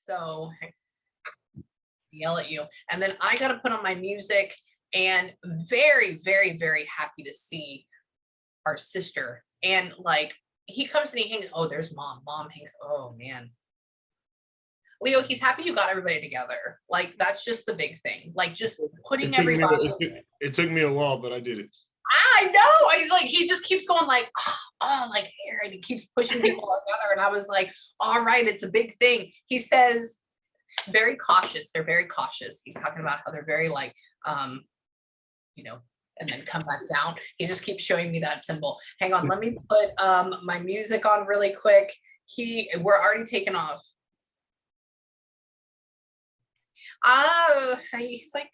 So yell at you. And then I got to put on my music, and very, very, very happy to see our sister. And like, he comes and he hangs, oh, there's mom. Mom hangs, oh man. Leo, he's happy you got everybody together. Like, that's just the big thing. Like, just putting everybody. It took me a while, but I did it. I know. He's like, he just keeps going like, oh, like here, and he keeps pushing people together. And I was like, all right, it's a big thing. He says, very cautious. They're very cautious. He's talking about how they're very like, you know, and then come back down. He just keeps showing me that symbol. Hang on, let me put my music on really quick. We're already taking off. He's like,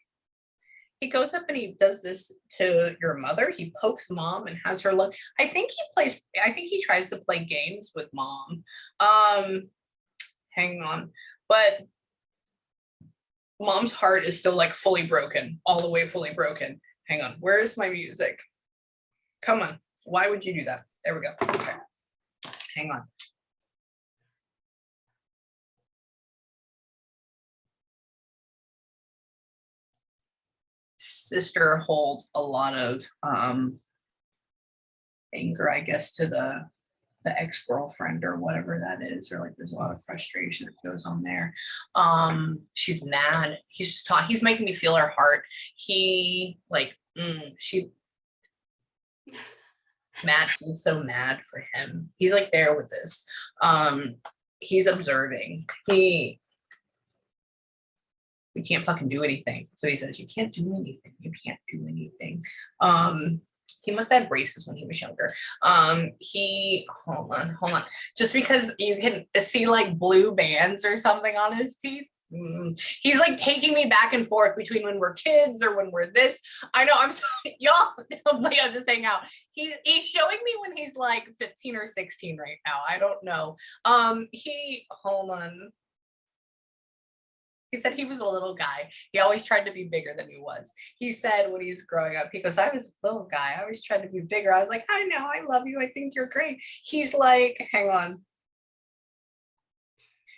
he goes up and he does this to your mother. He pokes mom and has her look. I think he tries to play games with mom. Hang on. But mom's heart is still like fully broken, all the way fully broken. Hang on. Where's my music? Come on. Why would you do that? There we go. Okay. Hang on. Sister holds a lot of anger, I guess, to the ex-girlfriend or whatever that is, or like there's a lot of frustration that goes on there. She's mad. He's making me feel her heart. She's so mad for him. He's like there with this. He's observing. We can't fucking do anything. So he says, you can't do anything. You can't do anything. He must have had braces when he was younger. Hold on. Just because you can see like blue bands or something on his teeth. He's like taking me back and forth between when we're kids or when we're this. I know, I'm sorry, y'all. Leo, just hang out. He's showing me when he's like 15 or 16 right now. I don't know. Hold on. He said he was a little guy. He always tried to be bigger than he was. He said when he was growing up, he goes, I was a little guy. I always tried to be bigger. I was like, I know, I love you. I think you're great. He's like, hang on.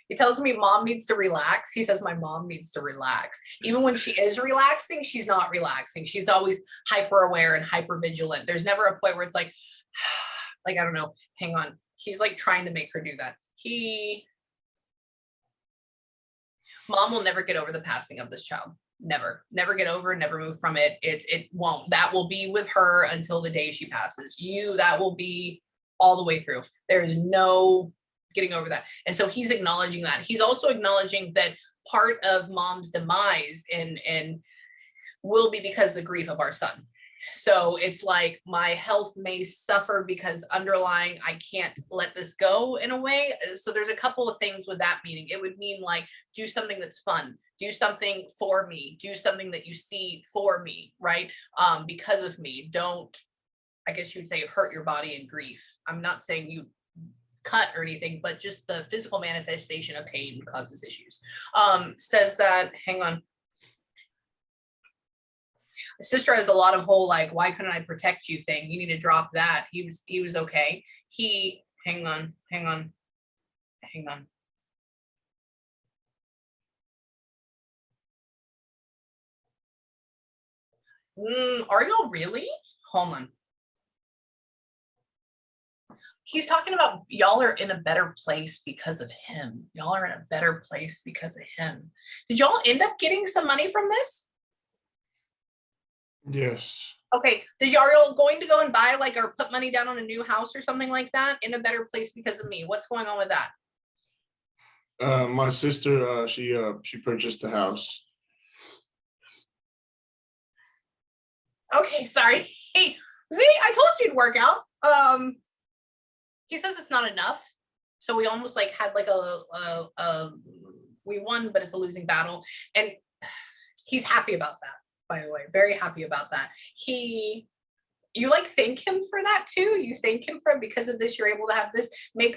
He tells me mom needs to relax. He says my mom needs to relax. Even when she is relaxing, she's not relaxing. She's always hyper aware and hyper vigilant. There's never a point where it's like, I don't know, hang on. He's like trying to make her do that. Mom will never get over the passing of this child. Never get over, never move from it. It won't. That will be with her until the day she passes. That will be all the way through. There is no getting over that. And so he's acknowledging that. He's also acknowledging that part of mom's demise and will be because of the grief of our son. So it's like my health may suffer because underlying, I can't let this go in a way. So there's a couple of things with that meaning. It would mean like, do something that's fun, do something for me, do something that you see for me, right? Because of me, don't, I guess you would say, hurt your body in grief. I'm not saying you cut or anything, but just the physical manifestation of pain causes issues. Says that, hang on. Sister has a lot of whole like, why couldn't I protect you thing. You need to drop that. He was okay. Hang on. Are y'all really? Hold on. He's talking about y'all are in a better place because of him. Y'all are in a better place because of him. Did y'all end up getting some money from this? Yes. Okay. Did y'all going to go and buy like or put money down on a new house or something like that in a better place because of me? What's going on with that? My sister, she purchased the house. Okay, sorry. Hey, see, I told you it'd work out. He says it's not enough. So we almost like had like we won, but it's a losing battle. And he's happy about that. By the way, very happy about that. You like thank him for that too. You thank him for because of this, you're able to have this,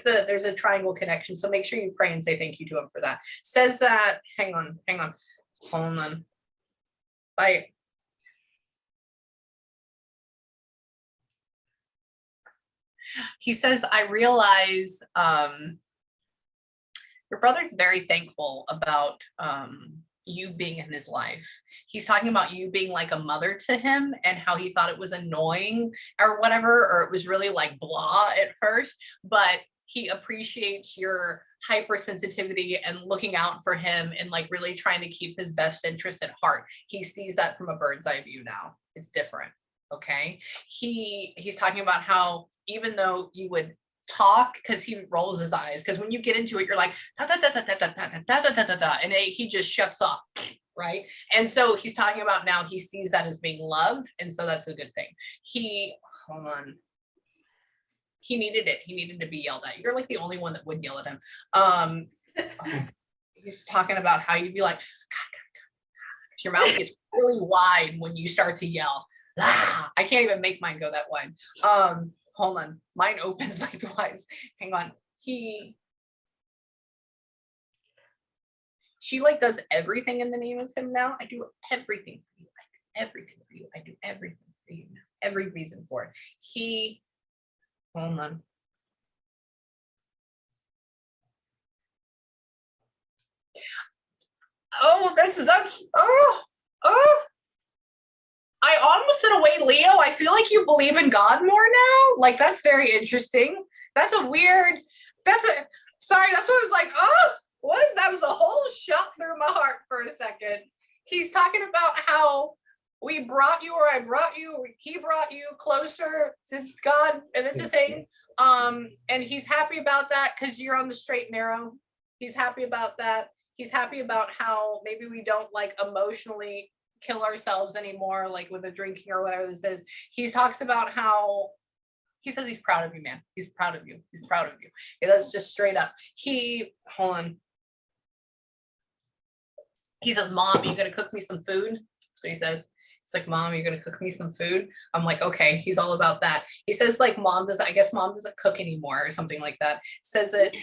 there's a triangle connection. So make sure you pray and say thank you to him for that. Says that, hang on. Hold on. He says, I realize Your brother's very thankful about you being in his life. He's talking about you being like a mother to him and how he thought it was annoying or whatever, or it was really like blah at first, but he appreciates your hypersensitivity and looking out for him and like really trying to keep his best interest at heart. He sees that from a bird's eye view now. It's different. Okay. He's talking about how even though you would talk, because he rolls his eyes, because when you get into it, you're like da, da, da, da, da, da, da, da, da, da, da, da, and he just shuts off, right? And so he's talking about now he sees that as being love, and so that's a good thing. Hold on. He needed it. He needed to be yelled at. You're like the only one that would yell at him. He's talking about how you'd be like, your mouth gets really wide when you start to yell. I can't even make mine go that wide. Hold on. Mine opens like twice. Hang on. She like does everything in the name of him now. I do everything for you. I do everything for you. I do everything for you now. Every reason for it. Hold on. Oh, I almost in a way, Leo, I feel like you believe in God more now. Like, that's very interesting. That's what I was like, oh, what is that? Was a whole shot through my heart for a second. He's talking about how we brought you, or I brought you, or he brought you closer to God, and it's a thing. And he's happy about that because you're on the straight and narrow. He's happy about that. He's happy about how maybe we don't like emotionally kill ourselves anymore, like with the drinking or whatever this is. He talks about how he says he's proud of you, man. He's proud of you. He's proud of you. Yeah, that's just straight up. Hold on. He says, Mom, you gonna cook me some food? That's what he says. It's like, Mom, you're gonna cook me some food? I'm like, okay, he's all about that. He says like I guess mom doesn't cook anymore or something like that. Says it,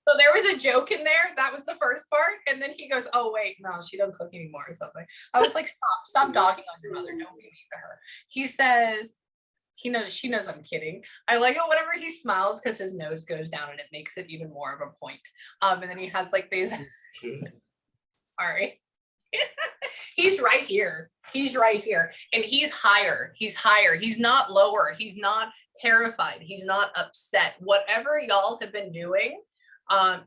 so there was a joke in there. That was the first part. And then he goes, oh, wait, no, she don't cook anymore or something. I was like, stop dogging on your mother. Don't be mean to her. He says, she knows I'm kidding. I like it whenever he smiles because his nose goes down and it makes it even more of a point. And then he has like these, sorry. He's right here. He's right here. And he's higher. He's higher. He's not lower. He's not terrified. He's not upset. Whatever y'all have been doing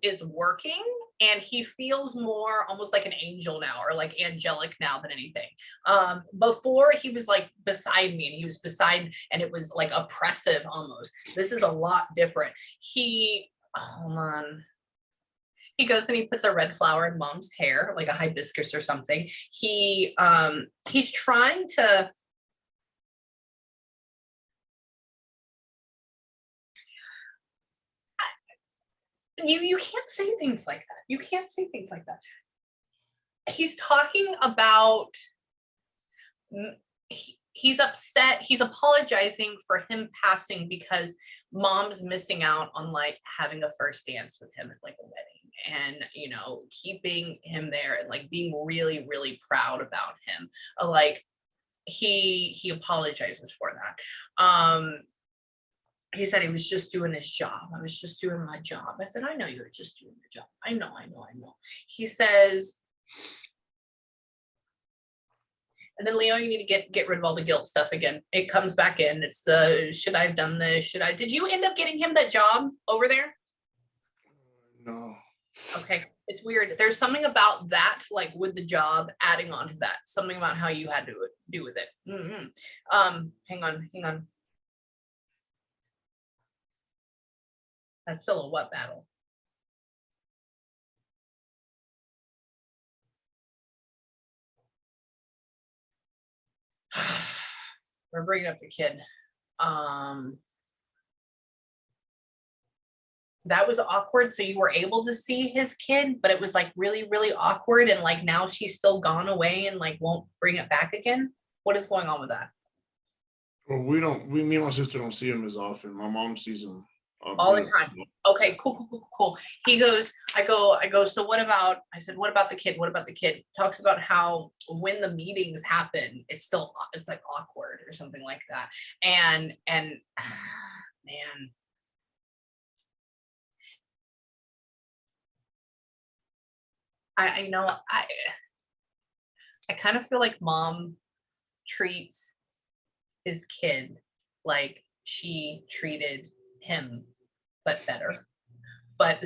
is working, and he feels more almost like an angel now, or like angelic now than anything. Before he was like beside me, and he was beside, and it was like oppressive almost. This is a lot different. Hold on. He goes and he puts a red flower in mom's hair, like a hibiscus or something. He's trying to, you can't say things like that. You can't say things like that. He's talking about, he's upset. He's apologizing for him passing because mom's missing out on like having a first dance with him at like a wedding, and keeping him there and like being really, really proud about him. Like he apologizes for that. He said he was just doing his job. I was just doing my job. I said, I know you're just doing your job. I know. He says, and then Leo, you need to get rid of all the guilt stuff again. It comes back in. It's the, should I have done this? Did you end up getting him that job over there? No. Okay. It's weird. There's something about that, like with the job, adding on to that, something about how you had to do with it. Hang on. That's still a what battle? We're bringing up the kid. That was awkward. So you were able to see his kid, but it was like really, really awkward. And like now she's still gone away and like won't bring it back again. What is going on with that? Well, me and my sister don't see him as often. My mom sees him all the time. Okay, cool. He goes, I go, so what about, I said, what about the kid? What about the kid? Talks about how when the meetings happen, it's like awkward or something like that. And man, I know I kind of feel like mom treats his kid like she treated him, but better. But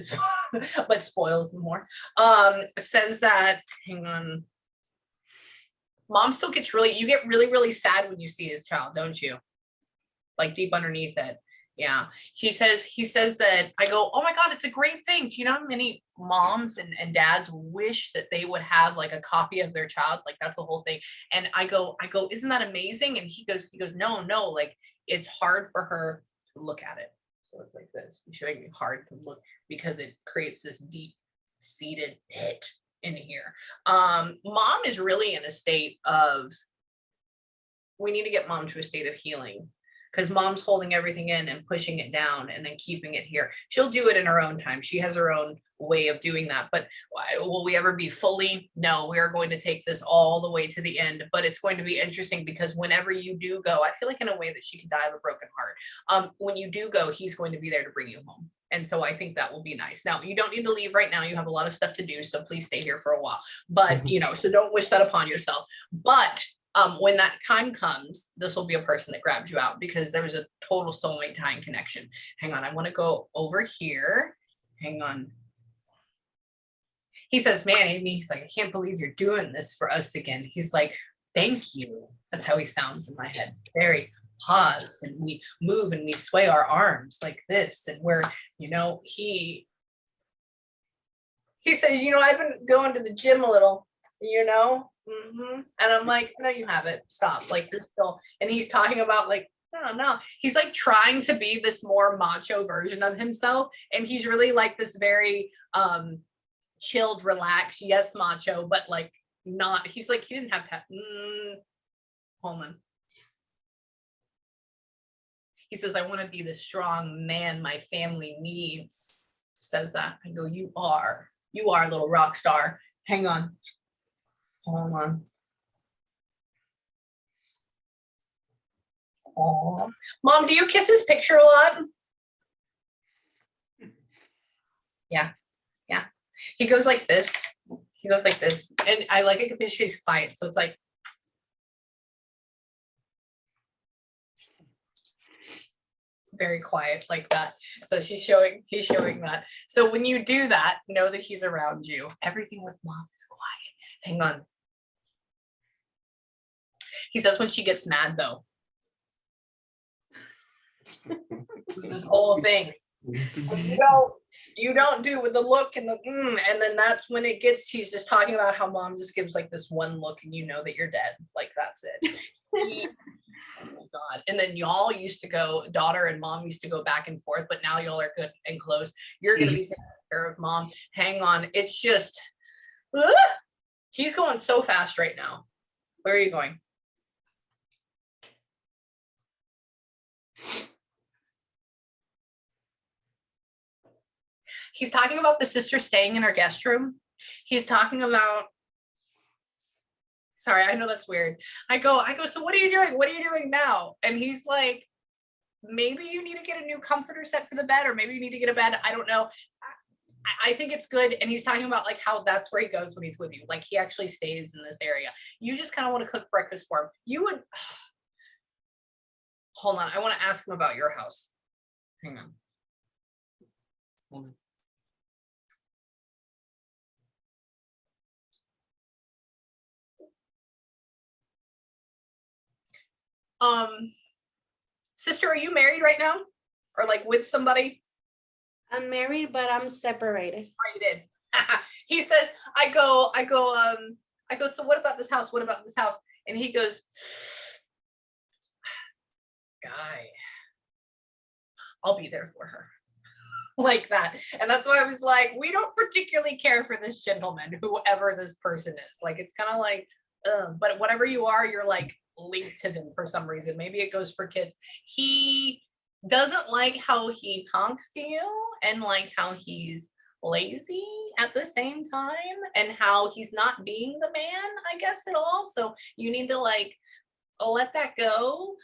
but spoils them more. Says that, hang on. Mom still gets you get really, really sad when you see his child, don't you? Like deep underneath it. Yeah. He says that, I go, oh my God, it's a great thing. Do you know how many moms and dads wish that they would have like a copy of their child? Like that's the whole thing. And I go, isn't that amazing? And he goes, no, like it's hard for her to look at it. So it's like this. He's showing me hard to look because it creates this deep seated pit in here. Mom is really in a state of, we need to get mom to a state of healing, because mom's holding everything in and pushing it down and then keeping it here. She'll do it in her own time. She has her own way of doing that. But will we ever be fully? No, we are going to take this all the way to the end. But it's going to be interesting because whenever you do go, I feel like in a way that she could die of a broken heart. When you do go, he's going to be there to bring you home. And so I think that will be nice. Now, you don't need to leave right now. You have a lot of stuff to do. So please stay here for a while. But, so don't wish that upon yourself. But when that time comes, this will be a person that grabs you out because there was a total soulmate time connection. Hang on, I want to go over here. Hang on. He says, man, Amie, he's like, I can't believe you're doing this for us again. He's like, thank you. That's how he sounds in my head. Very pause, and we move and we sway our arms like this. And we're, he says, I've been going to the gym a little, and I'm like, no, you haven't. Stop. Like you're still, and he's talking about like, no. He's like trying to be this more macho version of himself. And he's really like this very chilled, relaxed, yes, macho, but like not, he's like, he didn't have to hold on. He says, I want to be the strong man my family needs. Says that. I go, you are a little rock star. Hang on. Hold on. Oh, Mom, do you kiss his picture a lot? Yeah. He goes like this. And I like it because he's quiet. So it's like, it's very quiet like that. So he's showing that. So when you do that, know that he's around you. Everything with Mom is quiet. Hang on. He says when she gets mad, though. This whole thing. You don't do with the look and the and then that's when it gets, she's just talking about how Mom just gives like this one look and you know that you're dead. Like that's it. Oh my God. And then y'all used to go, daughter and Mom used to go back and forth, but now y'all are good and close. You're going to be taking care of Mom. Hang on. It's just, he's going so fast right now. Where are you going? He's talking about the sister staying in her guest room. He's talking about, sorry, I know that's weird. I go, so what are you doing? What are you doing now? And he's like, maybe you need to get a new comforter set for the bed, or maybe you need to get a bed. I don't know. I think it's good. And he's talking about like how that's where he goes when he's with you. Like he actually stays in this area. You just kind of want to cook breakfast for him. You would, hold on. I want to ask him about your house. Hang on. Hold on. Sister, are you married right now? Or like with somebody? I'm married, but I'm separated. Oh, you did. He says, I go, so what about this house? What about this house? And he goes, guy, I'll be there for her. Like that. And that's why I was like, we don't particularly care for this gentleman, whoever this person is. Like, it's kind of like, but whatever you are, you're like linked to them for some reason. Maybe it goes for kids. He doesn't like how he talks to you and like how he's lazy at the same time and how he's not being the man, I guess, at all. So you need to like let that go.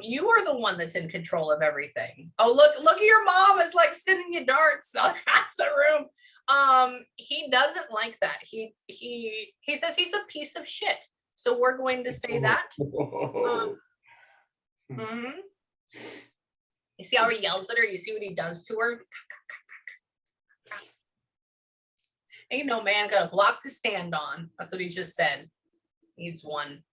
You are the one that's in control of everything. Oh, look at your mom is like sending you darts across the room. He doesn't like that. He says he's a piece of shit. So we're going to say that. Mhm. You see how he yells at her? You see what he does to her? Ain't no man got a block to stand on. That's what he just said. Needs one.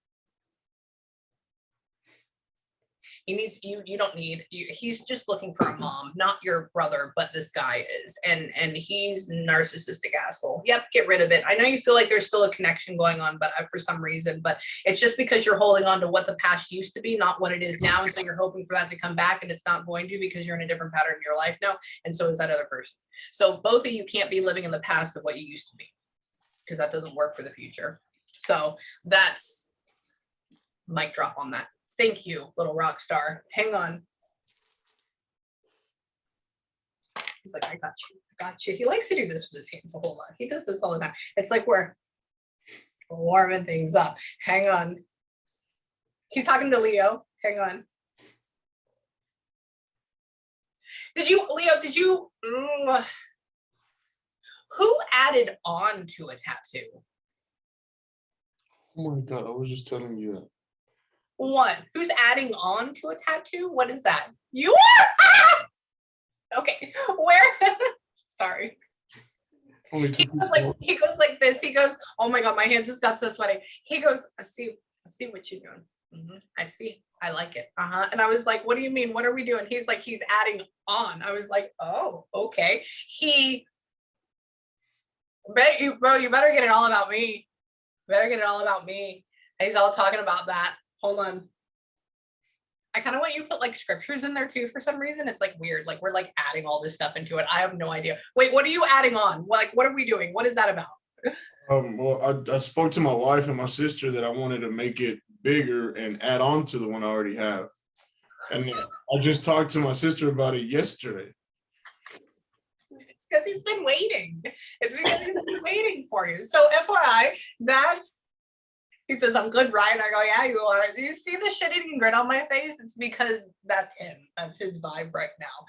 He needs you. You don't need you. He's just looking for a mom, not your brother, but this guy is, and he's narcissistic asshole. Yep, get rid of it. I know you feel like there's still a connection going on, but for some reason, but it's just because you're holding on to what the past used to be, not what it is now, and so you're hoping for that to come back, and it's not going to because you're in a different pattern in your life now, and so is that other person. So both of you can't be living in the past of what you used to be, because that doesn't work for the future. So that's mic drop on that. Thank you, little rock star. Hang on. He's like, I got you. I got you. He likes to do this with his hands a whole lot. He does this all the time. It's like we're warming things up. Hang on. He's talking to Leo. Hang on. Leo, who added on to a tattoo? Oh my God, I was just telling you that. What? Who's adding on to a tattoo? What is that? You are? Ah! Okay. Where? Sorry. He goes like this. He goes, oh my God, my hands just got so sweaty. He goes, I see what you're doing. Mm-hmm. I see. I like it. And I was like, what do you mean? What are we doing? He's like, he's adding on. I was like, oh, okay. Bro, you better get it all about me. Better get it all about me. And he's all talking about that. Hold on. I kind of want you to put like scriptures in there too for some reason. It's like weird. Like we're like adding all this stuff into it. I have no idea. Wait, what are you adding on? Like, what are we doing? What is that about? Well, I spoke to my wife and my sister that I wanted to make it bigger and add on to the one I already have. And I just talked to my sister about it yesterday. It's because he's been waiting. It's because he's been waiting for you. So FYI, he says, I'm good, right? I go, yeah, you are. Do you see the shit-eating grin on my face? It's because that's him. That's his vibe right now.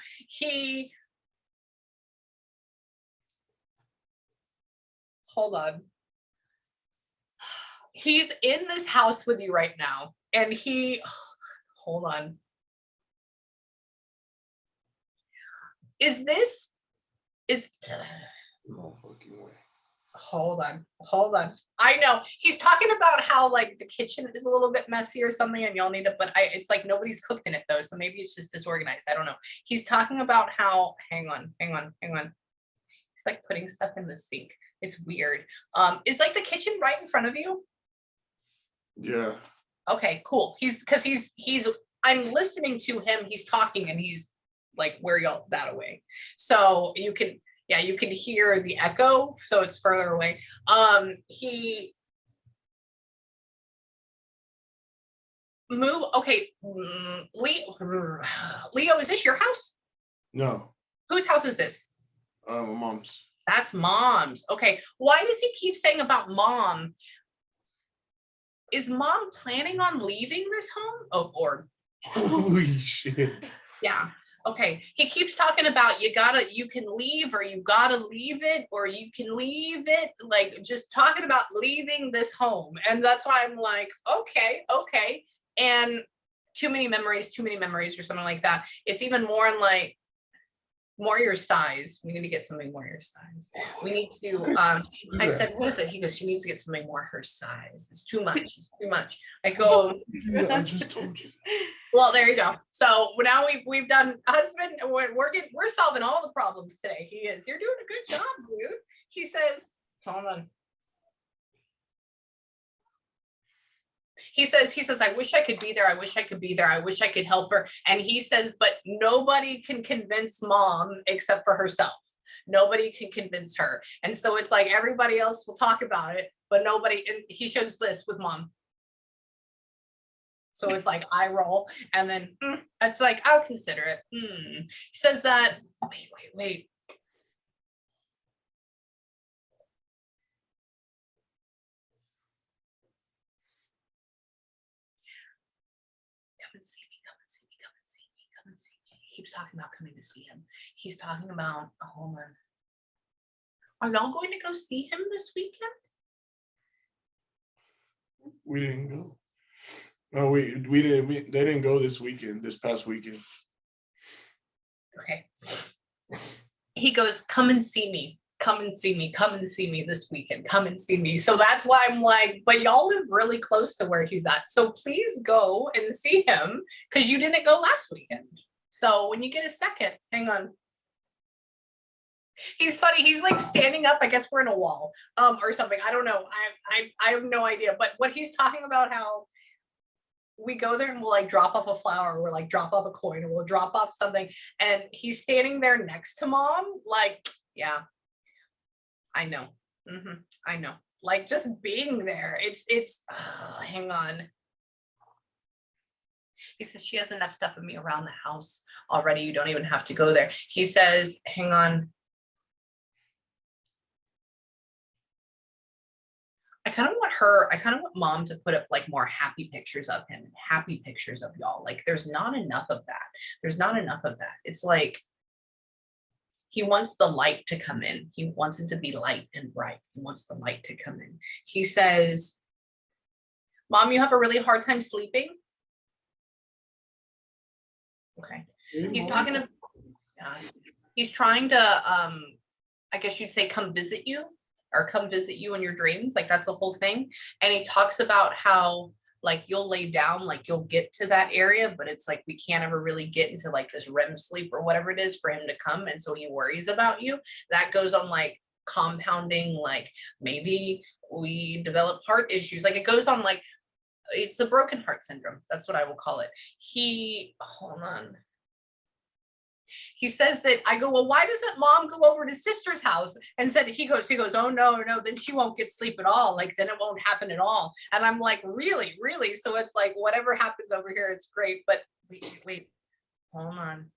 Hold on. He's in this house with you right now. And hold on. No fucking way. Hold on. I know he's talking about how like the kitchen is a little bit messy or something and y'all need it, but it's like nobody's cooked in it though. So maybe it's just disorganized. I don't know. He's talking about how, hang on. He's like putting stuff in the sink. It's weird. Is like the kitchen right in front of you? Yeah. Okay, cool. I'm listening to him. He's talking and he's like, where y'all that away? So you can hear the echo. So it's further away. Okay. Leo, is this your house? No. Whose house is this? My mom's. That's mom's. Okay. Why does he keep saying about mom? Is mom planning on leaving this home? Oh, or holy shit. Yeah. Okay. He keeps talking about you can leave, or you gotta leave it, or you can leave it. Like just talking about leaving this home. And that's why I'm like, okay. And too many memories or something like that. It's even more in like more your size. We need to get something more your size. We need to I said, what is it? He goes, she needs to get something more her size. It's too much. I go, I just told you. well, there you go. So now we've done husband. We're solving all the problems today. He is. You're doing a good job, dude. He says, hold on. He says, I wish I could be there. I wish I could help her. And he says, but nobody can convince mom except for herself. Nobody can convince her. And so it's like everybody else will talk about it, but nobody. And he shows this with mom. So it's like I roll, and then it's like I'll consider it. He says that. Wait. Come and see me. He keeps talking about coming to see him. He's talking about hold on. Are y'all going to go see him this weekend? We didn't go. No, we didn't. They didn't go this past weekend. Okay. He goes, come and see me. Come and see me. Come and see me this weekend. Come and see me. So that's why I'm like, but y'all live really close to where he's at. So please go and see him because you didn't go last weekend. So when you get a second, hang on. He's funny. He's like standing up. I guess we're in a wall or something. I don't know. I have no idea. But what he's talking about, how we go there and we'll like drop off a flower or like drop off a coin or we'll drop off something. And he's standing there next to mom. Like, yeah, I know. I know. Like just being there. Hang on. He says she has enough stuff of me around the house already. You don't even have to go there. He says, hang on. I kind of want mom to put up like more happy pictures of him, happy pictures of y'all. Like there's not enough of that. There's not enough of that. It's like he wants the light to come in. He wants it to be light and bright. He wants the light to come in. He says, Mom, you have a really hard time sleeping? Okay. He's talking to, he's trying to, I guess you'd say come visit you. Or come visit you in your dreams. Like that's the whole thing. And he talks about how like you'll lay down, like you'll get to that area, but it's like we can't ever really get into like this REM sleep or whatever it is for him to come. And so he worries about you. That goes on like compounding, like maybe we develop heart issues. Like it goes on like, it's a broken heart syndrome. That's what I will call it. Hold on. He says that I go, well, why doesn't mom go over to sister's house? And he goes, oh no, then she won't get sleep at all. Like then it won't happen at all. And I'm like, really? So it's like, whatever happens over here, it's great. But wait, hold on.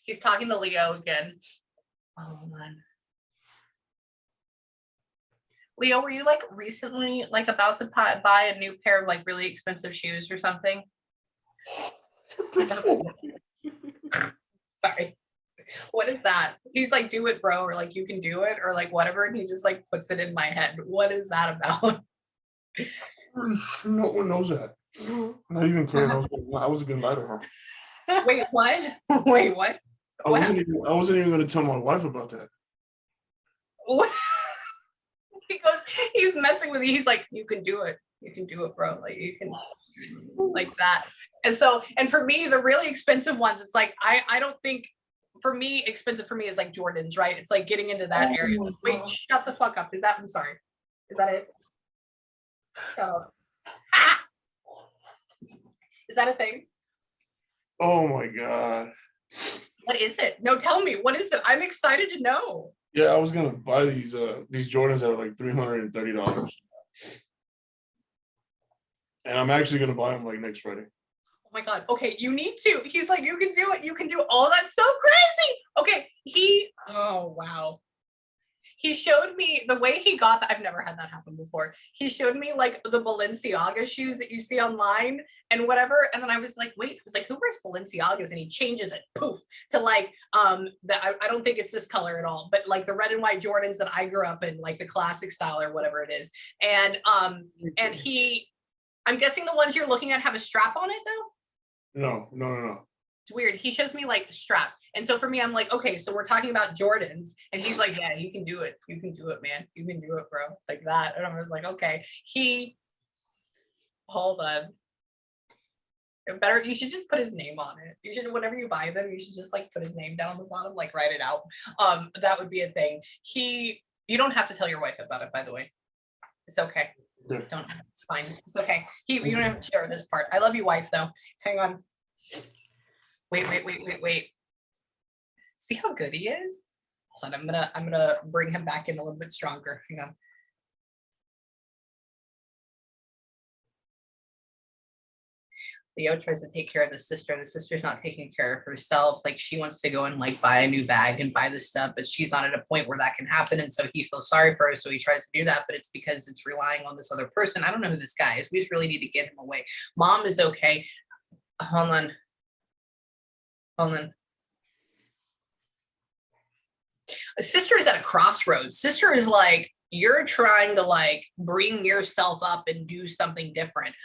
He's talking to Leo again. Hold on. Leo, were you like recently like about to buy a new pair of like really expensive shoes or something? Sorry. What is that? He's like, do it, bro, or like you can do it, or like whatever, and he just like puts it in my head. What is that about? No one knows that. Not even Karen. I was gonna lie to her. Wait, what? I wasn't even gonna tell my wife about that. What? He goes, he's messing with you. He's like, you can do it, bro. Like you can, like that. And for me, the really expensive ones, it's like I don't think, for me, expensive for me is like Jordans, right? It's like getting into that area. Wait, shut the fuck up. I'm sorry. Is that it? Shut up. Ah! Is that a thing? Oh my God. What is it? No, tell me. What is it? I'm excited to know. Yeah, I was gonna buy these Jordans that are like $330. And I'm actually gonna buy them like next Friday. Oh my God. Okay, you need to. He's like, you can do it. You can do it. Oh, that's so crazy. Okay, oh wow. He showed me the way he got that. I've never had that happen before. He showed me like the Balenciaga shoes that you see online and whatever. And then I was like, wait, I was like, who wears Balenciagas? And he changes it, poof, to like, I don't think it's this color at all, but like the red and white Jordans that I grew up in, like the classic style or whatever it is. And I'm guessing the ones you're looking at have a strap on it though? No. It's weird. He shows me like strap. And so for me, I'm like, okay, so we're talking about Jordans. And he's like, yeah, you can do it. You can do it, man. You can do it, bro. Like that. And I was like, okay. Hold on. You should just put his name on it. You should, whenever you buy them, you should just like put his name down on the bottom, like write it out. That would be a thing. You don't have to tell your wife about it, by the way. It's okay. It's fine. It's okay. You don't have to share this part. I love you, wife, though. Hang on. Wait. See how good he is? Hold on, I'm gonna bring him back in a little bit stronger. Hang on. Leo tries to take care of the sister. The sister's not taking care of herself. Like she wants to go and like buy a new bag and buy this stuff, but she's not at a point where that can happen. And so he feels sorry for her. So he tries to do that, but it's because it's relying on this other person. I don't know who this guy is. We just really need to get him away. Mom is okay. Hold on. Sister is at a crossroads. Sister is like, you're trying to like bring yourself up and do something different.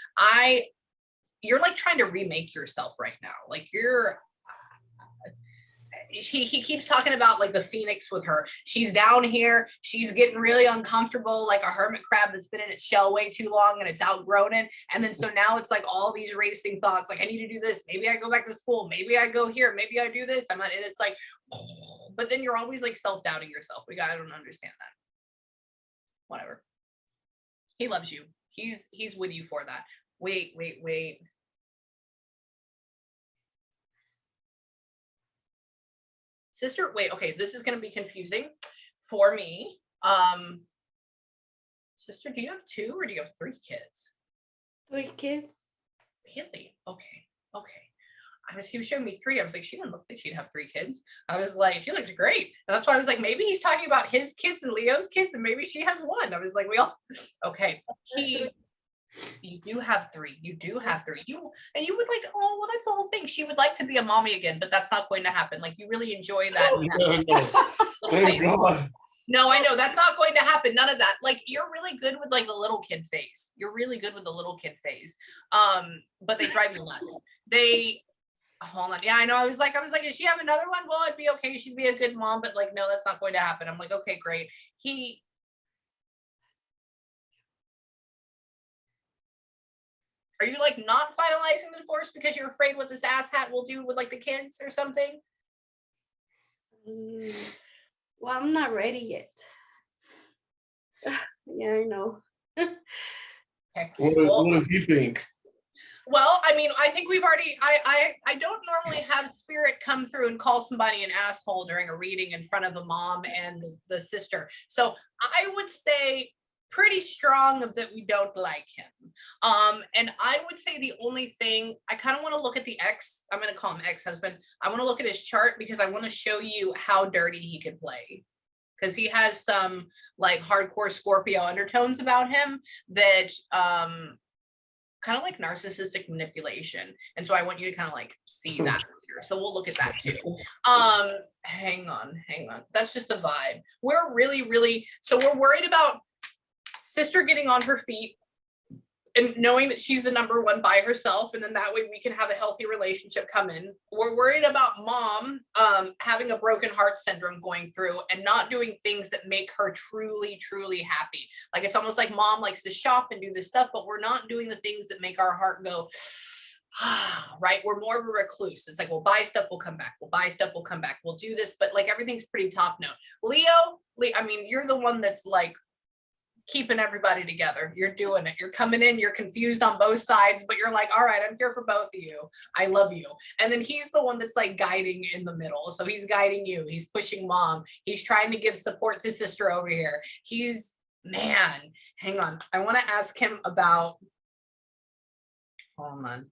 You're like trying to remake yourself right now. Like he keeps talking about like the phoenix with her. She's down here. She's getting really uncomfortable, like a hermit crab that's been in its shell way too long and it's outgrown it. And then so now it's like all these racing thoughts, like I need to do this. Maybe I go back to school. Maybe I go here. Maybe I do this. And it's like, but then you're always like self-doubting yourself. I don't understand that. Whatever. He loves you. He's with you for that. Wait. Sister, wait, okay, this is gonna be confusing for me. Sister, do you have 2 or do you have 3 kids? 3 kids. Really? Okay. He was showing me 3. I was like, she didn't look like she'd have 3 kids. I was like, she looks great. And that's why I was like, maybe he's talking about his kids and Leo's kids, and maybe she has 1. I was like, okay. You do have 3. You do have 3. You would like, oh, well, that's the whole thing. She would like to be a mommy again, but that's not going to happen. Like you really enjoy that. No. Thank God. No, I know that's not going to happen. None of that. Like you're really good with like the little kid phase. You're really good with the little kid phase. But they drive you nuts. Hold on. Yeah, I know. I was like, does she have another one? Well, it'd be okay. She'd be a good mom, but like, no, that's not going to happen. I'm like, okay, great. Are you like not finalizing the divorce because you're afraid what this asshat will do with like the kids or something? Well, I'm not ready yet. Yeah, I know. Okay. What does he think? Well, I mean, I think we've already, I don't normally have spirit come through and call somebody an asshole during a reading in front of the mom and the sister. So I would say pretty strong that we don't like him. And I would say the only thing, I kind of want to look at the ex, I'm going to call him ex-husband. I want to look at his chart because I want to show you how dirty he could play. Because he has some like hardcore Scorpio undertones about him that kind of like narcissistic manipulation. And so I want you to kind of like see that later. So we'll look at that too. Hang on. That's just a vibe. We're really, so we're worried about sister getting on her feet and knowing that she's the number 1 by herself. And then that way we can have a healthy relationship come in. We're worried about mom having a broken heart syndrome going through and not doing things that make her truly happy. Like it's almost like mom likes to shop and do this stuff, but we're not doing the things that make our heart go, right? We're more of a recluse. It's like, we'll buy stuff, we'll come back. We'll buy stuff, we'll come back. We'll do this, but like everything's pretty top note. Leo, I mean, you're the one that's like keeping everybody together. You're doing it. You're coming in, you're confused on both sides, but you're like, all right, I'm here for both of you. I love you. And then he's the one that's like guiding in the middle. So he's guiding you. He's pushing mom. He's trying to give support to sister over here. Man, hang on. I want to ask him about, hold on.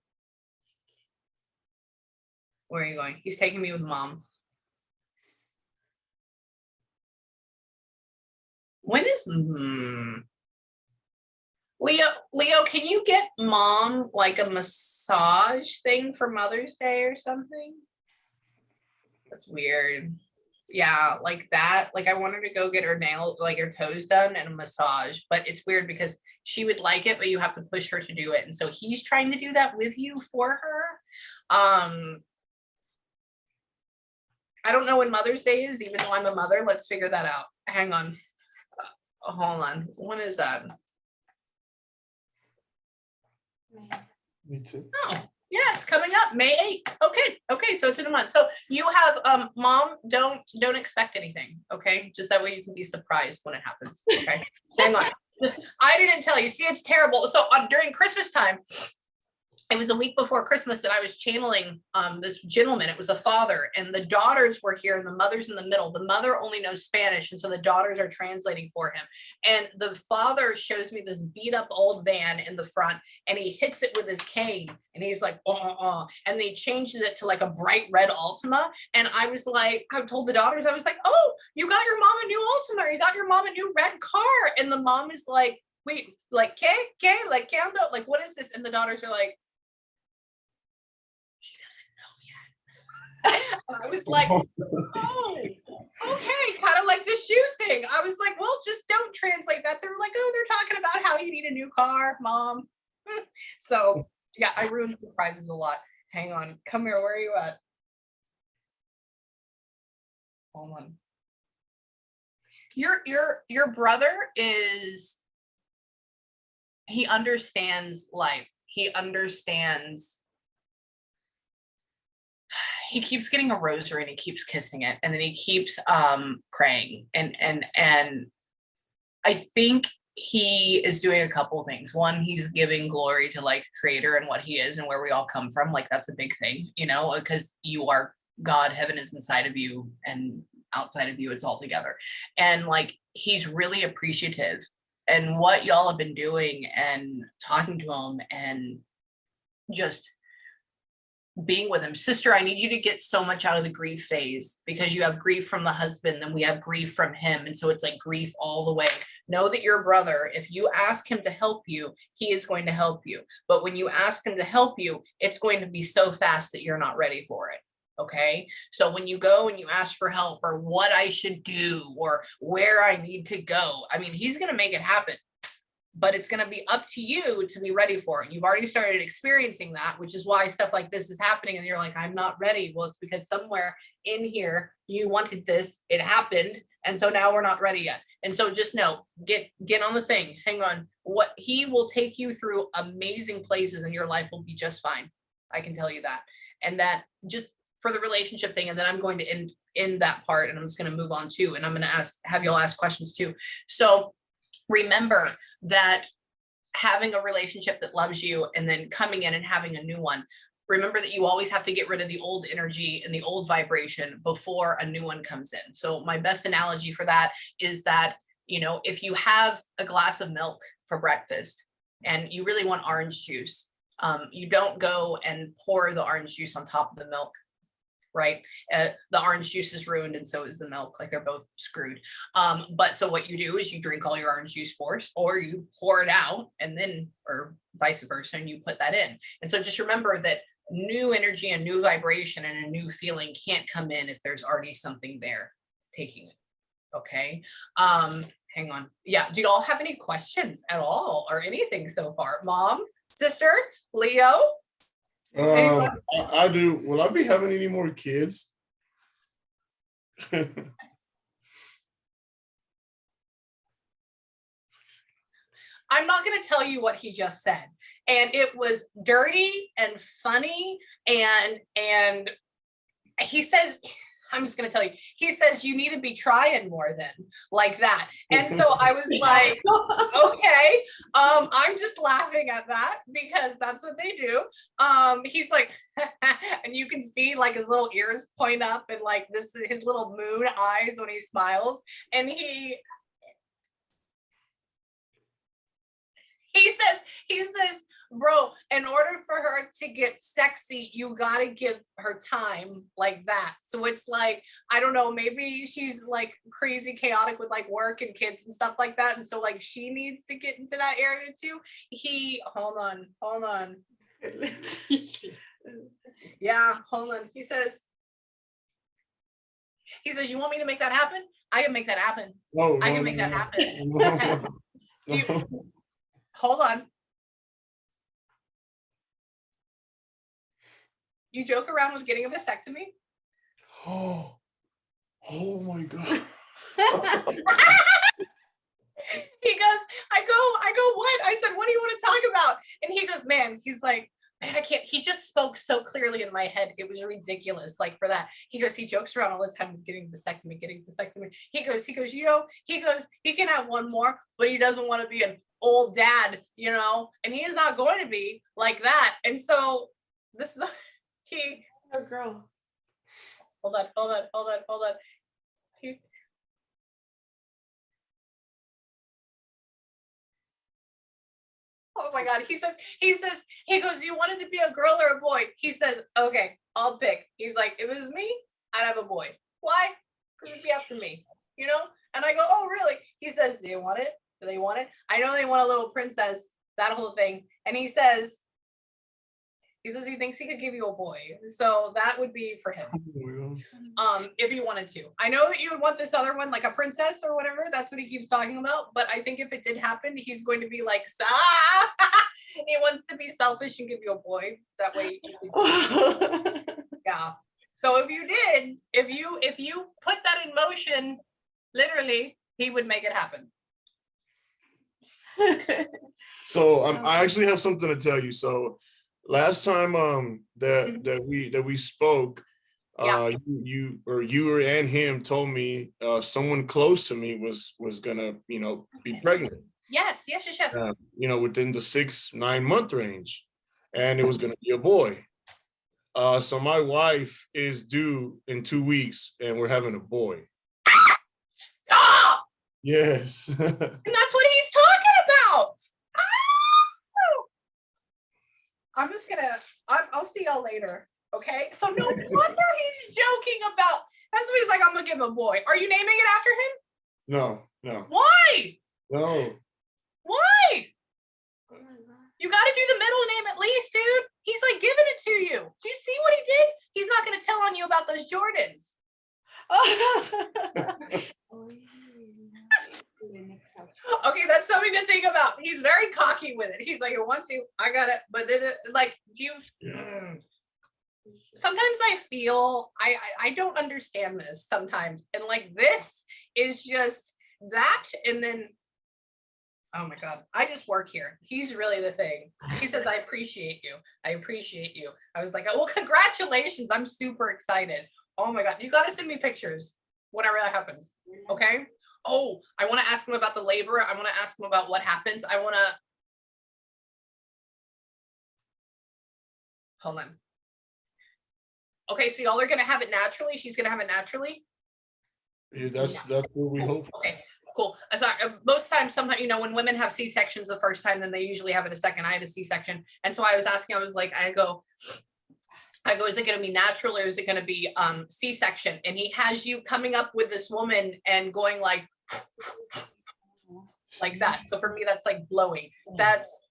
Where are you going? He's taking me with mom. When is Leo, can you get mom like a massage thing for Mother's Day or something? That's weird. Yeah, like that. Like I want her to go get her nail, like her toes done and a massage, but it's weird because she would like it, but you have to push her to do it. And so he's trying to do that with you for her. I don't know when Mother's Day is, even though I'm a mother. Let's figure that out. Hang on. Hold on. When is that? Me too. Oh, yes, coming up May 8th. Okay, so it's in a month. So you have mom, don't expect anything. Okay, just that way you can be surprised when it happens. Okay, hang on. I didn't tell you. See, it's terrible. So during Christmas time, it was a week before Christmas that I was channeling this gentleman. It was a father, and the daughters were here and the mother's in the middle. The mother only knows Spanish, and so the daughters are translating for him. And the father shows me this beat up old van in the front, and he hits it with his cane, and he's like, and then he changes it to like a bright red Altima. And I was like, I told the daughters, I was like, oh, you got your mom a new Altima, or you got your mom a new red car. And the mom is like, wait, like, ¿qué? Like, ¿qué ando? Like, what is this? And the daughters are like, she doesn't know yet. I was like, oh, Okay, kind of like the shoe thing. I was like, well, just don't translate that. They're like, oh, they're talking about how you need a new car, mom. So yeah, I ruined surprises a lot. Hang on, come here. Where are you at? Hold on. Your brother is, he understands life. He understands. He keeps getting a rosary and he keeps kissing it, and then he keeps praying, and I think he is doing a couple things. One, he's giving glory to like creator and what he is and where we all come from. Like that's a big thing, you know, because you are God, heaven is inside of you, and outside of you it's all together. And like he's really appreciative and what y'all have been doing and talking to him and just being with him. Sister, I need you to get so much out of the grief phase, because you have grief from the husband, then we have grief from him, and so it's like grief all the way. Know that your brother, if you ask him to help you, he is going to help you, but when you ask him to help you, it's going to be so fast that you're not ready for it. Okay, so when you go and you ask for help or what I should do or where I need to go, I mean, he's going to make it happen, but it's going to be up to you to be ready for it. You've already started experiencing that, which is why stuff like this is happening. And you're like, I'm not ready. Well, it's because somewhere in here, you wanted this, it happened. And so now we're not ready yet. And so just know, get on the thing, hang on. What he will take you through amazing places and your life will be just fine. I can tell you that. And that just for the relationship thing. And then I'm going to end that part and I'm just going to move on too. And I'm going to have y'all ask questions too. So remember that having a relationship that loves you and then coming in and having a new one, remember that you always have to get rid of the old energy and the old vibration before a new one comes in. So my best analogy for that is that, you know, if you have a glass of milk for breakfast and you really want orange juice, you don't go and pour the orange juice on top of the milk. Right? The orange juice is ruined and so is the milk, like they're both screwed. But so what you do is you drink all your orange juice first, or you pour it out and then, or vice versa, and you put that in. And so just remember that new energy and new vibration and a new feeling can't come in if there's already something there taking it. Okay. Hang on. Yeah. Do y'all have any questions at all or anything so far? Mom, sister, Leo? I do. Will I be having any more kids? I'm not going to tell you what he just said. And it was dirty and funny. And he says, I'm just going to tell you, he says, you need to be trying more then, like that. And so I was like, okay, I'm just laughing at that because that's what they do. He's like, and you can see like his little ears point up and like this, his little moon eyes when he smiles. And he says, bro, in order for her to get sexy, you got to give her time like that. So it's like, I don't know, maybe she's like crazy chaotic with like work and kids and stuff like that. And so like she needs to get into that area too. Hold on. Yeah, hold on. He says, you want me to make that happen? I can make that happen. I can make that happen. Hold on. You joke around with getting a vasectomy? Oh my God. He goes, I go, what? I said, what do you want to talk about? And he goes, he's like, man, I can't. He just spoke so clearly in my head. It was ridiculous. Like for that, he goes, he jokes around all the time with getting vasectomy. He goes, you know, he can have one more, but he doesn't want to be an old dad, you know, and he is not going to be like that. And so this is a girl. Hold on. Oh my God. He goes, you wanted to be a girl or a boy? He says, okay, I'll pick. He's like, if it was me, I'd have a boy. Why? Because it'd be after me, you know? And I go, oh, really? He says, do you want it? Do they want it? I know they want a little princess, that whole thing. And he says, He says he thinks he could give you a boy. So that would be for him. If you wanted to. I know that you would want this other one, like a princess or whatever. That's what he keeps talking about. But I think if it did happen, he's going to be like, he wants to be selfish and give you a boy. That way yeah. So if you did, if you put that in motion, literally, he would make it happen. So I actually have something to tell you. So last time that we spoke, Yeah. you and him told me someone close to me was gonna be pregnant. Yes. Within the 6-9 month range, and it was gonna be a boy. So my wife is due in 2 weeks, and we're having a boy. Stop! Yes. And that's what he's talking about. I'm just gonna, I'll see y'all later. Okay. So no wonder he's joking about, that's what he's like, I'm gonna give him a boy. Are you naming it after him? No. Why? No. Why? You got to do the middle name at least, dude. He's like giving it to you. Do you see what he did? He's not going to tell on you about those Jordans. Okay, that's something to think about. He's very cocky with it. He's like, I want to, I got it. But then, like, do you? Sometimes I feel I don't understand this sometimes, and like this is just that, and then. Oh my God, I just work here. He's really the thing. He says, I appreciate you. I appreciate you. I was like, oh, well, congratulations. I'm super excited. Oh my God, you got to send me pictures whenever that happens. Okay. Oh, I want to ask him about the labor. I want to ask him about what happens. I want to. Hold on. Okay, so y'all are going to have it naturally. She's going to have it naturally. Yeah, that's what we hope. Okay. Cool. Most times, sometimes, when women have C-sections the first time, then they usually have it a second. I had a C-section. And so I was asking, I was like, I go, is it going to be natural or is it going to be C-section? And he has you coming up with this woman and going like that. So for me, that's like blowing. That's,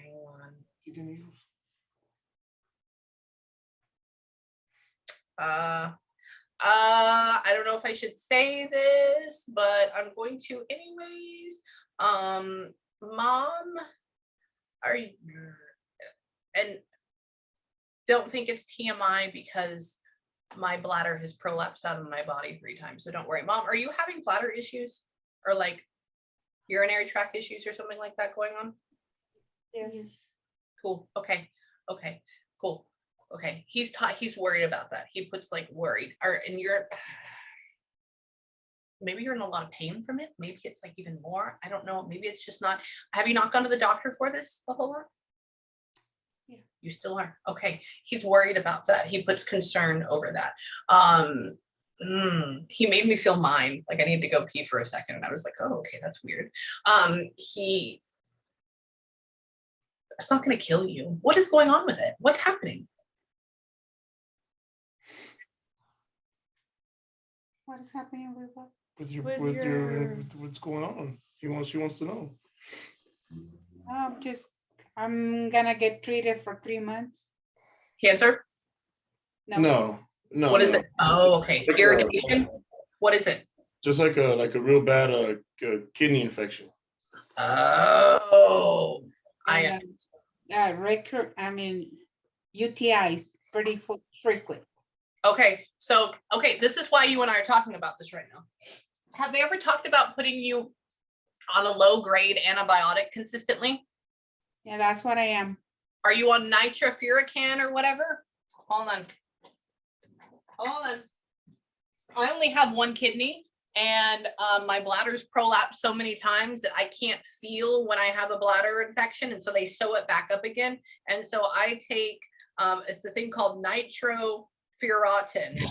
hang on. I don't know if I should say this, but I'm going to anyways. Mom, are you, and don't think it's TMI because my bladder has prolapsed out of my body 3 times. So don't worry. Mom, are you having bladder issues or like urinary tract issues or something like that going on? Yes. Cool. Okay. Cool. Okay, he's worried about that. He puts like worried, and maybe you're in a lot of pain from it. Maybe it's like even more. I don't know. Maybe it's just not. Have you not gone to the doctor for this a whole lot? Yeah. You still are. Okay. He's worried about that. He puts concern over that. He made me feel mine. Like I need to go pee for a second. And I was like, oh, okay, that's weird. It's not going to kill you. What is going on with it? What's happening? What is happening with what? What's going on? She wants to know. I'm gonna get treated for 3 months. Cancer? No. What is it? Oh, okay. Irrigation? What is it? Just like a real bad kidney infection. Oh, UTIs pretty frequent. Okay, so this is why you and I are talking about this right now. Have they ever talked about putting you on a low grade antibiotic consistently? Yeah, that's what I am. Are you on nitrofuracan or whatever? Hold on. I only have 1 kidney, and my bladder's prolapsed so many times that I can't feel when I have a bladder infection, and so they sew it back up again. And so I take it's the thing called nitrofuracan.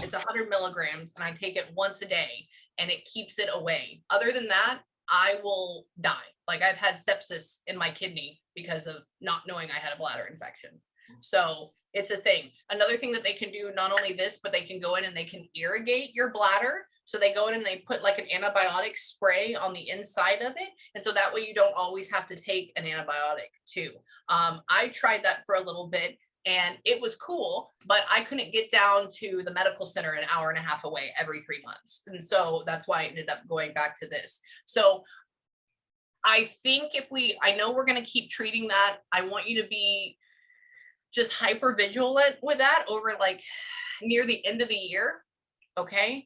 It's 100 milligrams, and I take it once a day, and it keeps it away. Other than that, I will die. Like I've had sepsis in my kidney because of not knowing I had a bladder infection. So it's a thing. Another thing that they can do, not only this, but they can go in and they can irrigate your bladder. So they go in and they put like an antibiotic spray on the inside of it. And so that way you don't always have to take an antibiotic too. I tried that for a little bit. and it was cool, but I couldn't get down to the medical center an hour and a half away every 3 months. And so that's why I ended up going back to this. So I think I know we're going to keep treating that. I want you to be just hyper vigilant with that over like near the end of the year. Okay.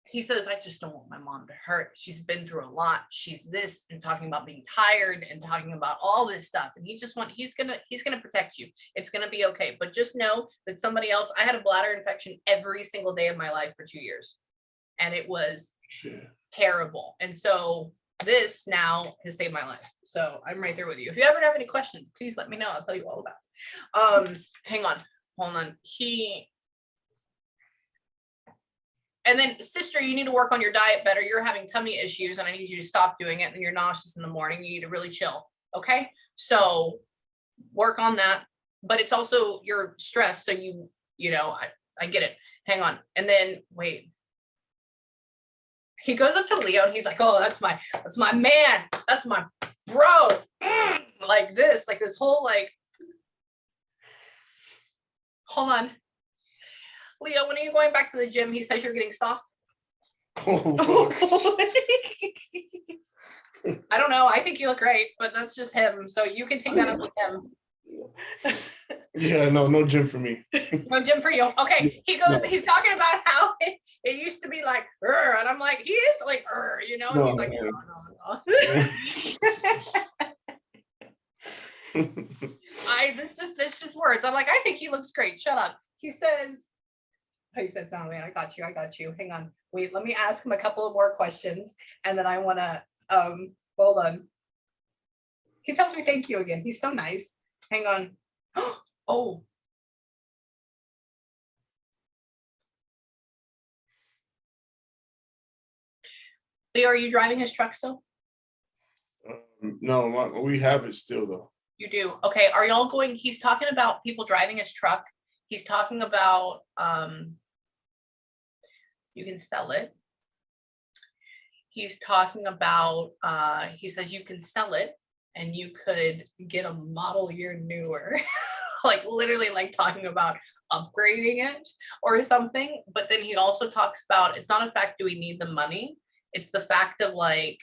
He says, I just don't want my mom to hurt. She's been through a lot. She's this, and talking about being tired and talking about all this stuff. And he's gonna protect you. It's gonna be okay. But just know that somebody else, I had a bladder infection every single day of my life for 2 years. And it was terrible. And so this now has saved my life. So I'm right there with you. If you ever have any questions, please let me know. I'll tell you all about it. Hang on, hold on. And then, sister, you need to work on your diet better. You're having tummy issues and I need you to stop doing it. And you're nauseous in the morning. You need to really chill. Okay. So work on that. But it's also you're stressed. So I get it. Hang on. And then wait. He goes up to Leo and he's like, oh, that's my man. That's my bro. Like this whole like, hold on. Leo, when are you going back to the gym? He says you're getting soft. Oh, I don't know. I think you look great, but that's just him. So you can take that up with him. Yeah, no gym for me. No gym for you. Okay. He goes, No. He's talking about how it used to be like, and I'm like, he is like, No, he's like, no. This just words. I'm like, I think he looks great. Shut up. He says, no, man, I got you. Hang on. Wait, let me ask him a couple of more questions. And then I want to, hold on. He tells me thank you again. He's so nice. Hang on. Oh. Leo, are you driving his truck still? No, we have it still though. You do? Okay. Are y'all going? He's talking about people driving his truck. He's talking about, you can sell it. He's talking about, he says you can sell it and you could get a model year newer, like literally like talking about upgrading it or something. But then he also talks about, it's not a fact, do we need the money? It's the fact of like,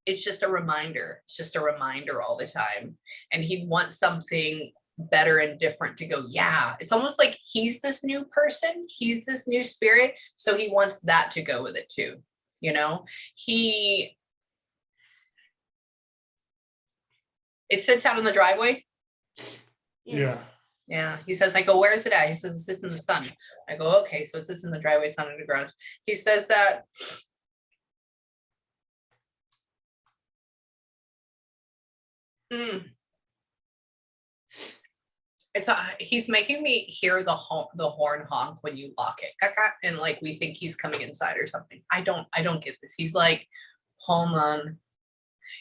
it's just a reminder. It's just a reminder all the time. And he'd want something better and different to go, yeah. It's almost like he's this new person. He's this new spirit. So he wants that to go with it too. It sits out in the driveway. Yeah. Yeah. He says, I go, where is it at? He says, it sits in the sun. I go, okay. So it sits in the driveway. It's not in the garage. He says that. He's making me hear the horn honk when you lock it, and like we think he's coming inside or something. I don't get this. He's like, hold on.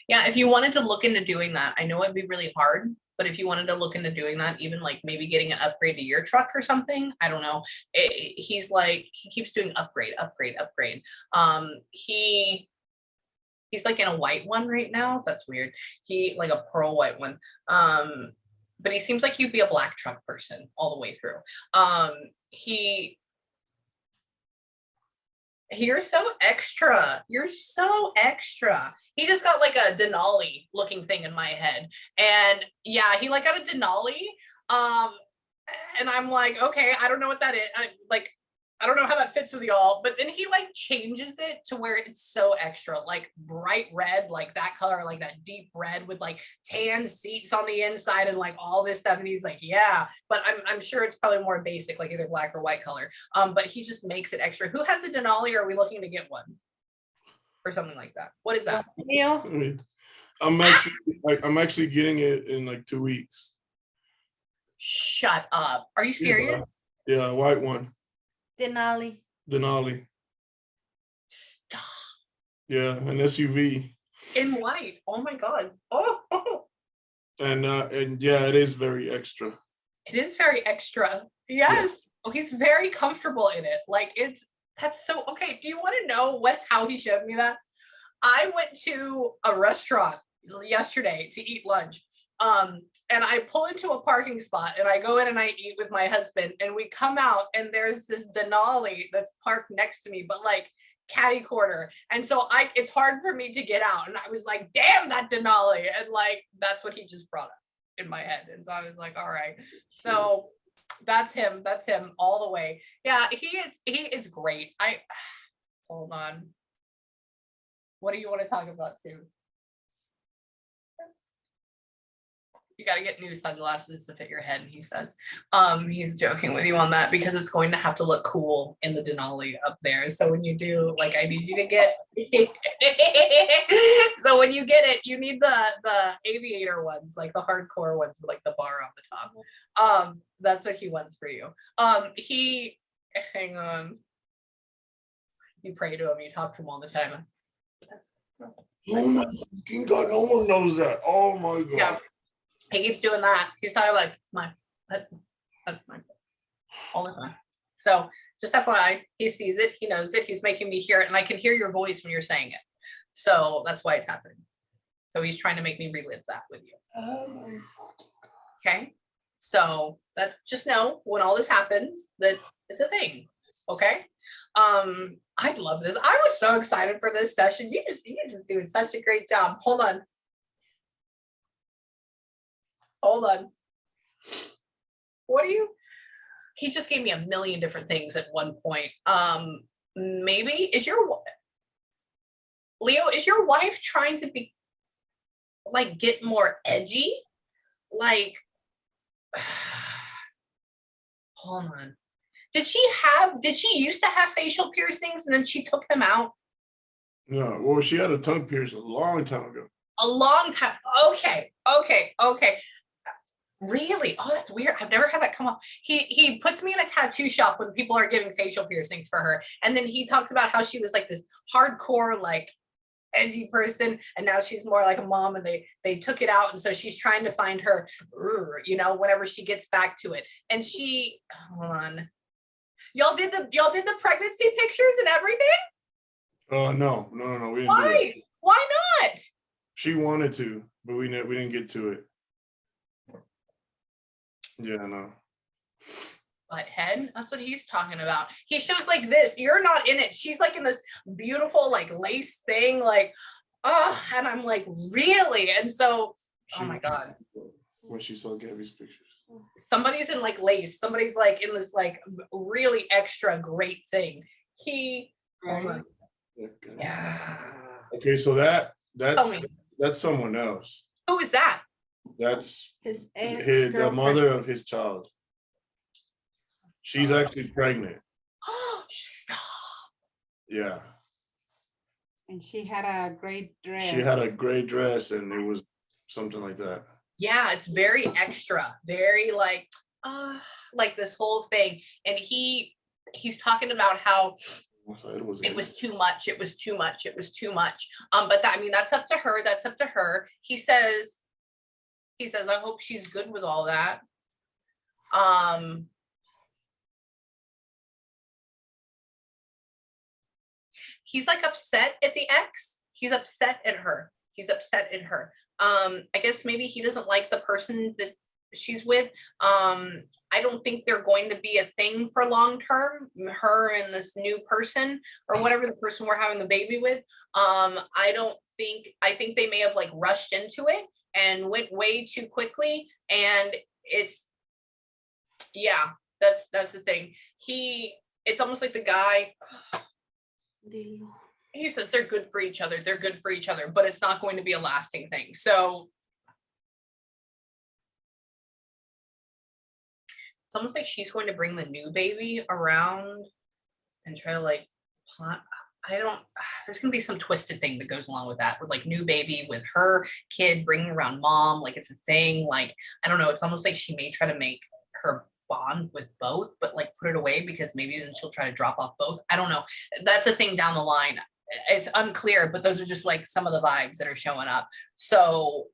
Yeah, if you wanted to look into doing that, I know it'd be really hard, but if you wanted to look into doing that, even like maybe getting an upgrade to your truck or something, I don't know. He's like, he keeps doing upgrade. He's like in a white one right now. That's weird. He like a pearl white one. But he seems like he'd be a black truck person all the way through. You're so extra. You're so extra. He just got like a Denali looking thing in my head. And yeah, he like got a Denali. And I'm like, okay, I don't know what that is. I don't know how that fits with y'all, but then he like changes it to where it's so extra, like bright red, like that color, like that deep red with like tan seats on the inside and like all this stuff. And he's like, yeah, but I'm sure it's probably more basic, like either black or white color. But he just makes it extra. Who has a Denali? Or are we looking to get one or something like that? What is that? I'm actually getting it in like 2 weeks. Shut up. Are you serious? Yeah, white one. Denali. Stop. Yeah, an SUV. In white. Oh my God. Oh. And yeah, it is very extra. It is very extra. Yes. Yeah. Oh, he's very comfortable in it. Like that's so okay. Do you want to know how he showed me that? I went to a restaurant yesterday to eat lunch. And I pull into a parking spot and I go in and I eat with my husband, and we come out and there's this Denali that's parked next to me, but like catty corner. And so it's hard for me to get out. And I was like, damn that Denali. And like, that's what he just brought up in my head. And so I was like, all right. So that's him all the way. Yeah, he is great. Hold on. What do you want to talk about too? You got to get new sunglasses to fit your head, he says. He's joking with you on that because it's going to have to look cool in the Denali up there. So when you do, like, I need you to get so when you get it, you need the aviator ones, like the hardcore ones with like the bar on the top. That's what he wants for you. Hang on. You pray to him, you talk to him all the time. Oh my fucking God, no one knows that. Oh my God. Yeah. He keeps doing that. He's talking like, that's mine all the time. So just FYI, he sees it, he knows it, he's making me hear it, and I can hear your voice when you're saying it. So that's why it's happening. So he's trying to make me relive that with you. Oh my fucking God. Okay. So that's, just know when all this happens that it's a thing. Okay. I love this. I was so excited for this session. You're just doing such a great job. Hold on. What are you? He just gave me a million different things at one point. Maybe Leo, is your wife trying to be like get more edgy? Like, hold on. Did she used to have facial piercings and then she took them out? No, well, she had a tongue piercing a long time ago. A long time. Okay. Really? Oh, that's weird. I've never had that come up. He puts me in a tattoo shop when people are getting facial piercings for her. And then he talks about how she was like this hardcore, like edgy person. And now she's more like a mom, and they took it out. And so she's trying to find her, whenever she gets back to it. And hold on. Y'all did the pregnancy pictures and everything? No. We didn't do that. Why? Why not? She wanted to, but we didn't get to it. Yeah, no. Butthead, that's what he's talking about. He shows like this. You're not in it. She's like in this beautiful like lace thing, like, and I'm like, really? And so, oh my God. When she saw Gabby's pictures. Somebody's in like lace. Somebody's like in this like really extra great thing. Hold on. Yeah. Okay, so that's someone else. Who is that? That's the mother of his child. She's actually pregnant. Oh, stop. Yeah. And she had a great dress. She had a great dress, and it was something like that. Yeah, it's very extra, very like this whole thing. And he's talking about how it was too much. But that's up to her. He says, I hope she's good with all that. He's like upset at the ex. He's upset at her. I guess maybe he doesn't like the person that she's with. I don't think they're going to be a thing for long term, her and this new person or whatever the person we're having the baby with. I think they may have like rushed into it and went way too quickly. And that's the thing. It's almost like the guy, he says they're good for each other, but it's not going to be a lasting thing. So it's almost like she's going to bring the new baby around and try to like plot. There's going to be some twisted thing that goes along with that, with like new baby with her kid bringing around mom, like it's a thing. Like, I don't know. It's almost like she may try to make her bond with both, but like put it away because maybe then she'll try to drop off both. I don't know. That's a thing down the line. It's unclear, but those are just like some of the vibes that are showing up. So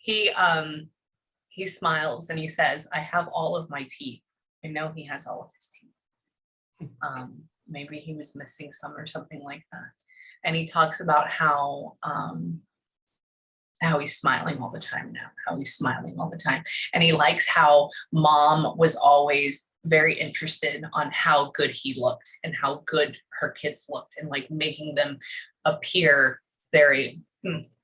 he smiles and he says, I have all of my teeth. I know he has all of his teeth. maybe he was missing some or something like that. And he talks about how he's smiling all the time now, how he's smiling all the time. And he likes how mom was always very interested on how good he looked and how good her kids looked and like making them appear very,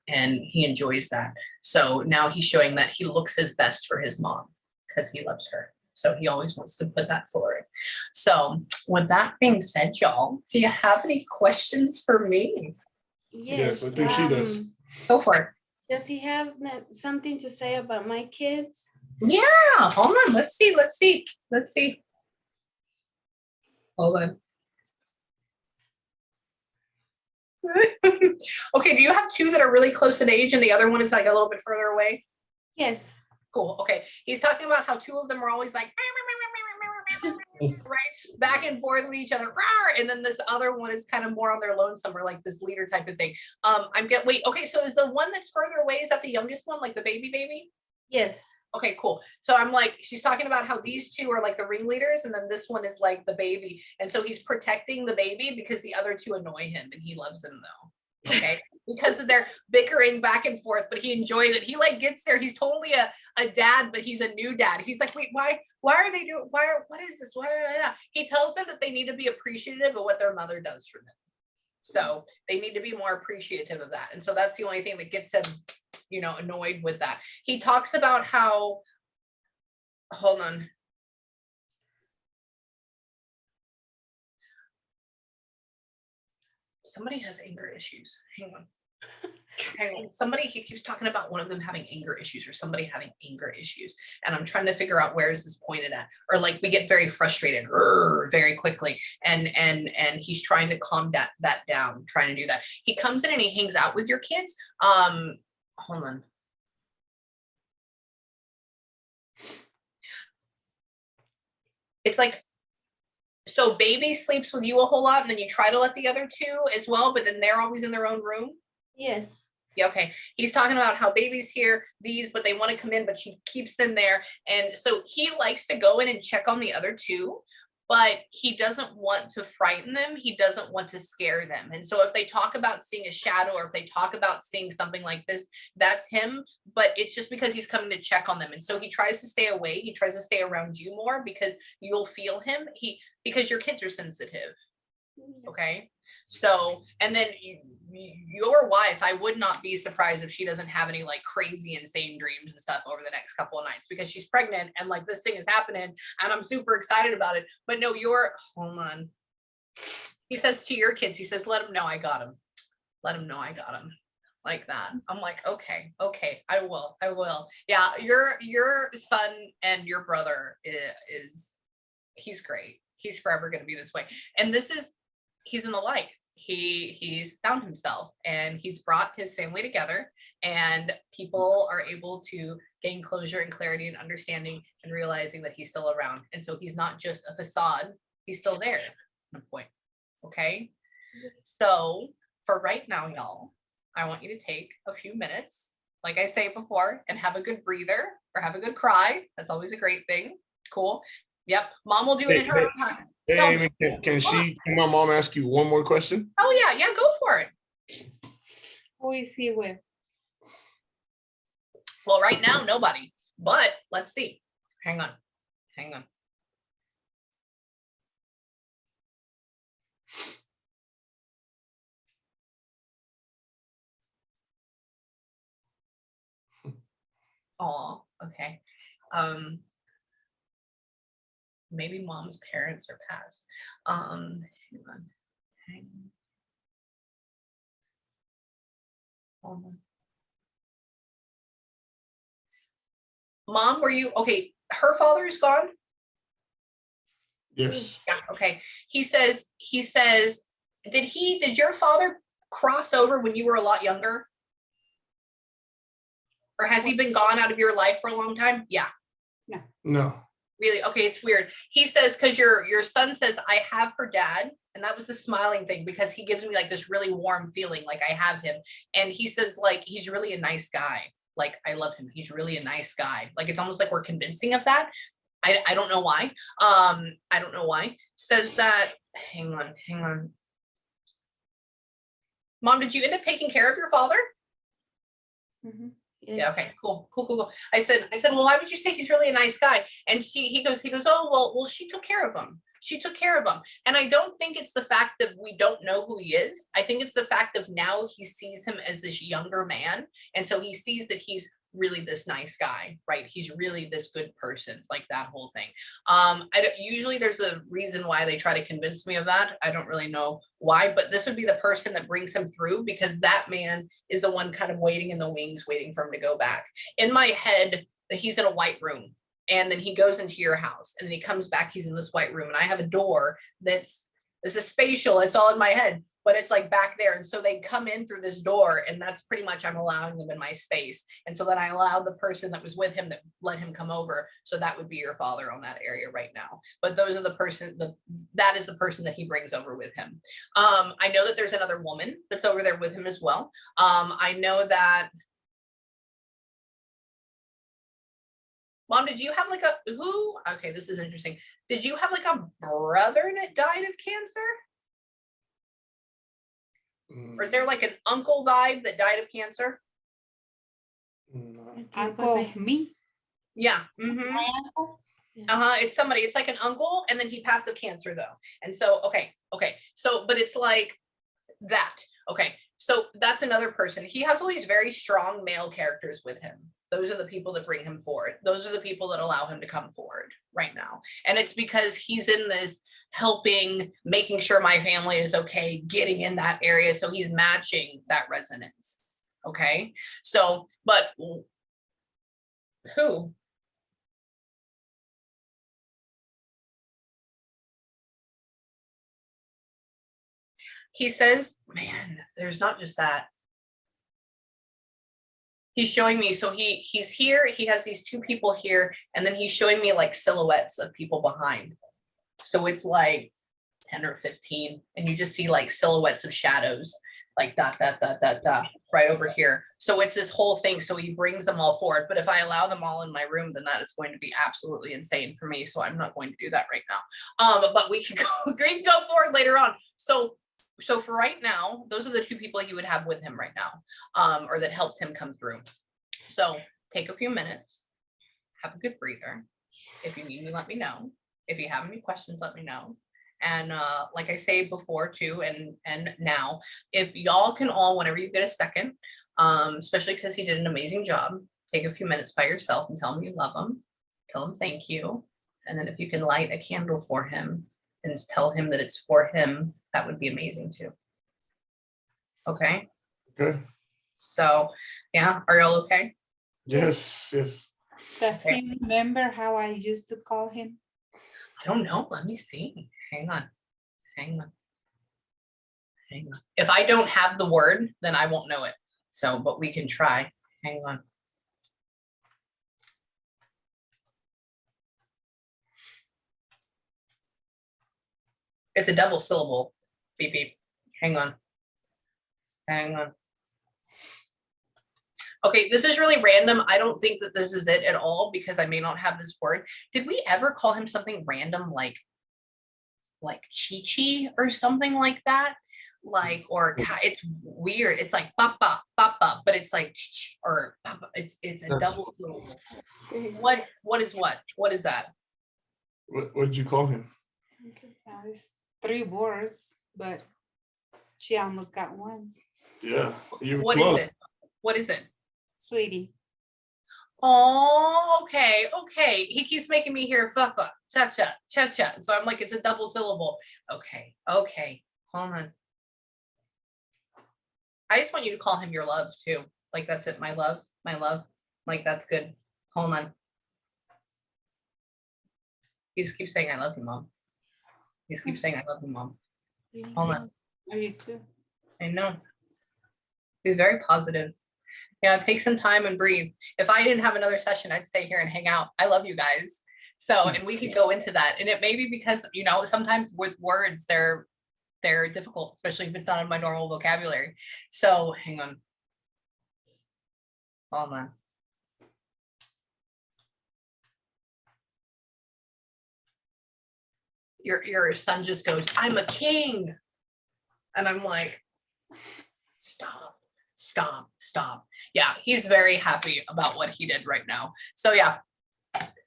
and he enjoys that. So now he's showing that he looks his best for his mom because he loves her. So he always wants to put that forward. So with that being said, y'all, do you have any questions for me? Yes, I think she does. Go for it. Does he have something to say about my kids? Yeah, hold on. Let's see. Hold on. Okay, do you have two that are really close in age and the other one is like a little bit further away? Yes. Cool. Okay. He's talking about how two of them are always like right back and forth with each other, and then this other one is kind of more on their lonesome or like this leader type of thing. Wait, okay, so is the one that's further away, is that the youngest one, like the baby? Yes. Okay, cool. So I'm like, she's talking about how these two are like the ringleaders and then this one is like the baby. And so he's protecting the baby because the other two annoy him and he loves them though. Okay. Because of their bickering back and forth, but he enjoys it. He like gets there. He's totally a dad, but he's a new dad. He's like, wait, why are they doing, what is this? He tells them that they need to be appreciative of what their mother does for them. So they need to be more appreciative of that. And so that's the only thing that gets him, annoyed with that. He talks about how, hold on. Somebody has anger issues. Hang on. Somebody, he keeps talking about one of them having anger issues or somebody having anger issues. And I'm trying to figure out where is this pointed at, or like we get very frustrated very quickly. And he's trying to calm that down, trying to do that. He comes in and he hangs out with your kids. Hold on. It's like, so baby sleeps with you a whole lot and then you try to let the other two as well, but then they're always in their own room. Yes. Yeah, okay. He's talking about how baby's here, but they want to come in, but she keeps them there. And so he likes to go in and check on the other two, but he doesn't want to frighten them. He doesn't want to scare them. And so if they talk about seeing a shadow or if they talk about seeing something like this, that's him, but it's just because he's coming to check on them. And so he tries to stay away. He tries to stay around you more because you'll feel him. Because your kids are sensitive. Okay. So, and then your wife, I would not be surprised if she doesn't have any like crazy insane dreams and stuff over the next couple of nights because she's pregnant and like this thing is happening and I'm super excited about it. But no, hold on. He says to your kids, he says, let them know I got him. Let them know I got him. Like that. I'm like, okay, I will. Yeah, your son and your brother he's great. He's forever going to be this way. And he's in the light. He's found himself and he's brought his family together and people are able to gain closure and clarity and understanding and realizing that he's still around. And so he's not just a facade, he's still there at one point. Okay. So for right now, y'all, I want you to take a few minutes, like I say before, and have a good breather or have a good cry. That's always a great thing. Cool. Yep. Mom will do it in her own time. Hey, Amie, can my mom ask you one more question? Oh yeah, go for it. Who is he with? Well, right now, nobody, but let's see. Hang on. Oh, okay. Maybe mom's parents are passed. Hang on. Hold on. Mom, were you okay? Her father's gone. Yes. Yeah. Okay. He says. Did your father cross over when you were a lot younger? Or has he been gone out of your life for a long time? Yeah. No. Really? Okay, it's weird. He says, because your son says, I have her dad. And that was the smiling thing because he gives me like this really warm feeling like I have him. And he says like, he's really a nice guy. Like, I love him. He's really a nice guy. Like, it's almost like we're convincing of that. I don't know why. I don't know why. Says that, hang on. Mom, did you end up taking care of your father? Mhm. Yeah, okay, cool. I said, well, why would you say he's really a nice guy? And he goes, oh, well, she took care of him. She took care of him. And I don't think it's the fact that we don't know who he is. I think it's the fact of now he sees him as this younger man. And so he sees that he's really this nice guy, right? He's really this good person, like that whole thing. Usually there's a reason why they try to convince me of that. I don't really know why, but this would be the person that brings him through, because that man is the one kind of waiting in the wings, waiting for him to go back. In my head, he's in a white room, and then he goes into your house, and then he comes back, he's in this white room, and I have a door this is spatial, it's all in my head, but it's like back there. And so they come in through this door, and that's pretty much, I'm allowing them in my space. And so then I allowed the person that was with him that let him come over. So that would be your father on that area right now. But those are the person, that is the person that he brings over with him. I know that there's another woman that's over there with him as well. I know that, Mom, did you have like okay, this is interesting. Did you have like a brother that died of cancer? Or is there like an uncle vibe that died of cancer? No. Uncle of me. Yeah. My uncle. It's somebody, it's like an uncle, and then he passed of cancer though. And so, okay. So, but it's like that. Okay. So that's another person. He has all these very strong male characters with him. Those are the people that bring him forward. Those are the people that allow him to come forward right now. And it's because he's in this helping, making sure my family is okay, getting in that area. So he's matching that resonance. Okay. So, but who? He says, man, there's not just that. He's showing me, so he's here, he has these two people here, and then he's showing me like silhouettes of people behind. So it's like 10 or 15, and you just see like silhouettes of shadows, like dot, right over here. So it's this whole thing. So he brings them all forward. But if I allow them all in my room, then that is going to be absolutely insane for me. So I'm not going to do that right now. But we can go forward later on. So for right now, those are the two people he would have with him right now, or that helped him come through. So take a few minutes, have a good breather. If you need me, let me know. If you have any questions, let me know. And like I say before too, and now, if y'all can all, whenever you get a second, especially because he did an amazing job, take a few minutes by yourself and tell him you love him, tell him thank you. And then if you can light a candle for him and tell him that it's for him, that would be amazing too. Okay. Okay. So yeah, are y'all okay? Yes. Does he remember how I used to call him? I don't know. Let me see. Hang on. If I don't have the word, then I won't know it. So, but we can try. Hang on. It's a double syllable. Beep, beep. Hang on. Okay, this is really random. I don't think that this is it at all, because I may not have this word. Did we ever call him something random like Chi-Chi or something like that? Like, or it's weird. It's like papa, but it's like or papa. It's a double syllable. What is what? What is that? What did you call him? It's 3 words, but she almost got one. Yeah. What is it? What is it? Sweetie. Oh, okay. He keeps making me hear fa-fa, cha-cha, cha-cha. So I'm like, it's a double syllable. Okay. Hold on. I just want you to call him your love too. Like, that's it. My love. Like, that's good. Hold on. He just keeps saying, I love you, Mom. He just keeps saying, I love you, Mom. Hold on. Are you too? I know. He's very positive. Yeah, take some time and breathe. If I didn't have another session, I'd stay here and hang out. I love you guys. So, and we could go into that. And it may be because, sometimes with words, they're difficult, especially if it's not in my normal vocabulary. So hang on. Hold on. your son just goes, I'm a king. And I'm like, stop. Yeah, he's very happy about what he did right now. So yeah,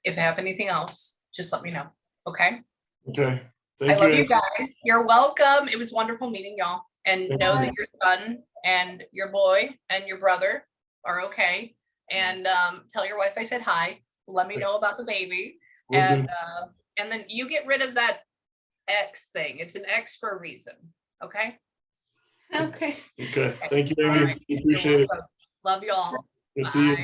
if I have anything else, just let me know. Okay. Okay. I Thank love you. you guys. You're welcome. It was wonderful meeting y'all. And Thank know you. that your son and your boy and your brother are okay. And tell your wife I said hi. Let me know about the baby. Will do. And then you get rid of that X thing. It's an X for a reason. Okay. Okay. Okay. Thank you, All Amy. right. You're Appreciate it. welcome. Love y'all. We'll see you. Bye.